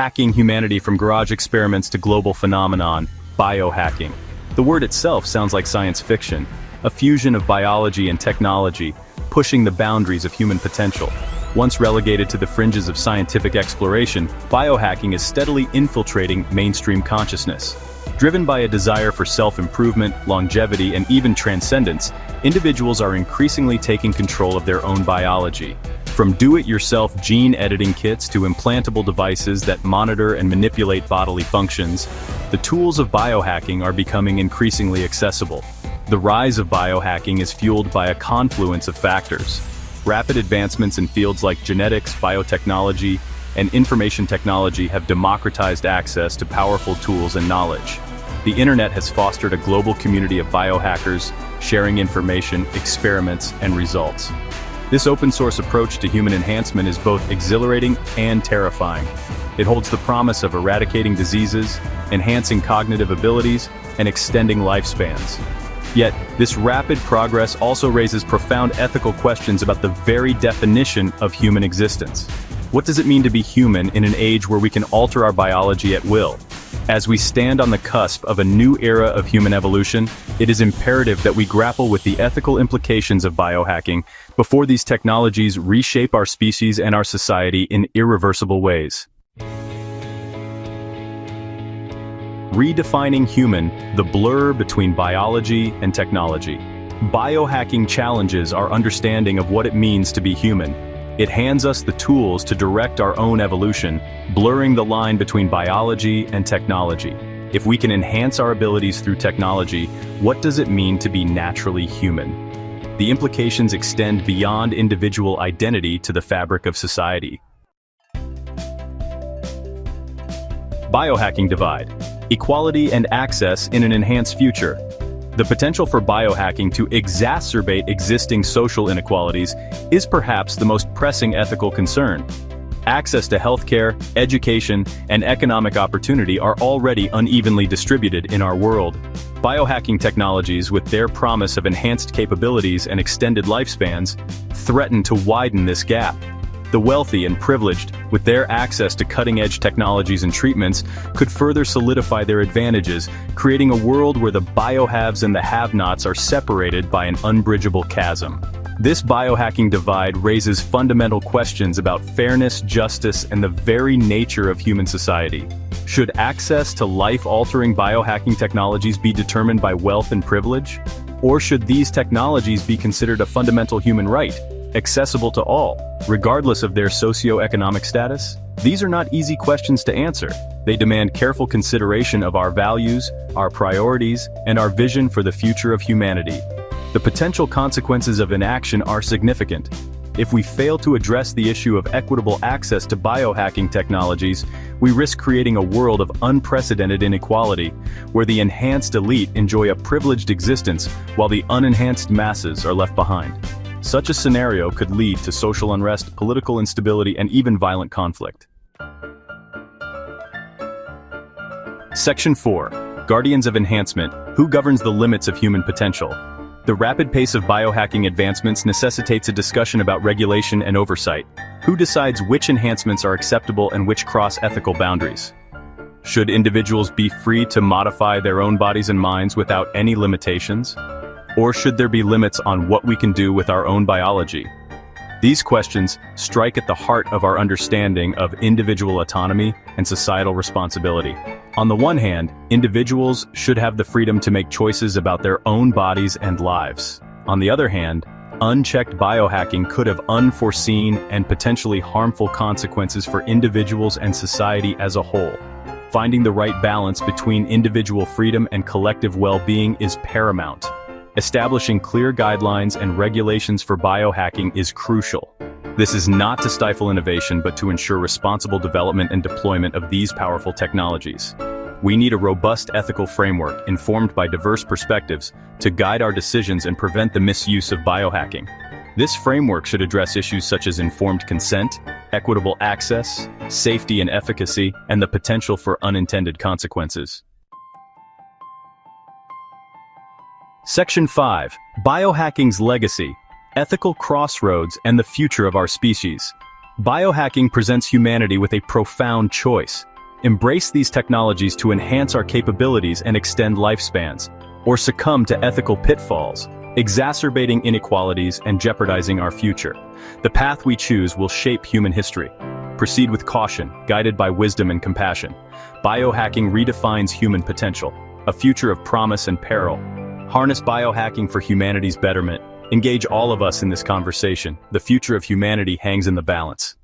hacking humanity from garage experiments to global phenomenon, biohacking. The word itself sounds like science fiction, a fusion of biology and technology, pushing the boundaries of human potential. Once relegated to the fringes of scientific exploration, biohacking is steadily infiltrating mainstream consciousness. Driven by a desire for self-improvement, longevity, and even transcendence, individuals are increasingly taking control of their own biology. From do-it-yourself gene editing kits to implantable devices that monitor and manipulate bodily functions, the tools of biohacking are becoming increasingly accessible. The rise of biohacking is fueled by a confluence of factors. Rapid advancements in fields like genetics, biotechnology, and information technology have democratized access to powerful tools and knowledge. The internet has fostered a global community of biohackers, sharing information, experiments, and results. This open-source approach to human enhancement is both exhilarating and terrifying. It holds the promise of eradicating diseases, enhancing cognitive abilities, and extending lifespans. Yet, this rapid progress also raises profound ethical questions about the very definition of human existence. What does it mean to be human in an age where we can alter our biology at will? As we stand on the cusp of a new era of human evolution, it is imperative that we grapple with the ethical implications of biohacking before these technologies reshape our species and our society in irreversible ways. Redefining human, the blur between biology and technology. Biohacking challenges our understanding of what it means to be human. It hands us the tools to direct our own evolution, blurring the line between biology and technology. If we can enhance our abilities through technology, what does it mean to be naturally human? The implications extend beyond individual identity to the fabric of society. Biohacking divide. Equality and access in an enhanced future. The potential for biohacking to exacerbate existing social inequalities is perhaps the most pressing ethical concern. Access to healthcare, education, and economic opportunity are already unevenly distributed in our world. Biohacking technologies, with their promise of enhanced capabilities and extended lifespans, threaten to widen this gap. The wealthy and privileged, with their access to cutting-edge technologies and treatments, could further solidify their advantages, creating a world where the biohaves and the have-nots are separated by an unbridgeable chasm. This biohacking divide raises fundamental questions about fairness, justice, and the very nature of human society. Should access to life-altering biohacking technologies be determined by wealth and privilege? Or should these technologies be considered a fundamental human right, accessible to all, regardless of their socio-economic status? These are not easy questions to answer. They demand careful consideration of our values, our priorities, and our vision for the future of humanity. The potential consequences of inaction are significant. If we fail to address the issue of equitable access to biohacking technologies, we risk creating a world of unprecedented inequality, where the enhanced elite enjoy a privileged existence while the unenhanced masses are left behind. Such a scenario could lead to social unrest, political instability, and even violent conflict. Section 4. Guardians of Enhancement. Who governs the limits of human potential? The rapid pace of biohacking advancements necessitates a discussion about regulation and oversight. Who decides which enhancements are acceptable and which cross ethical boundaries? Should individuals be free to modify their own bodies and minds without any limitations? Or should there be limits on what we can do with our own biology? These questions strike at the heart of our understanding of individual autonomy and societal responsibility. On the one hand, individuals should have the freedom to make choices about their own bodies and lives. On the other hand, unchecked biohacking could have unforeseen and potentially harmful consequences for individuals and society as a whole. Finding the right balance between individual freedom and collective well-being is paramount. Establishing clear guidelines and regulations for biohacking is crucial. This is not to stifle innovation, but to ensure responsible development and deployment of these powerful technologies. We need a robust ethical framework, informed by diverse perspectives, to guide our decisions and prevent the misuse of biohacking. This framework should address issues such as informed consent, equitable access, safety and efficacy, and the potential for unintended consequences. Section 5. Biohacking's Legacy. Ethical Crossroads and the Future of Our Species. Biohacking presents humanity with a profound choice: Embrace these technologies to enhance our capabilities and extend lifespans, or succumb to ethical pitfalls, exacerbating inequalities and jeopardizing our future. The path we choose will shape human history. Proceed with caution, guided by wisdom and compassion. Biohacking redefines human potential, a future of promise and peril. Harness biohacking for humanity's betterment. Engage all of us in this conversation. The future of humanity hangs in the balance.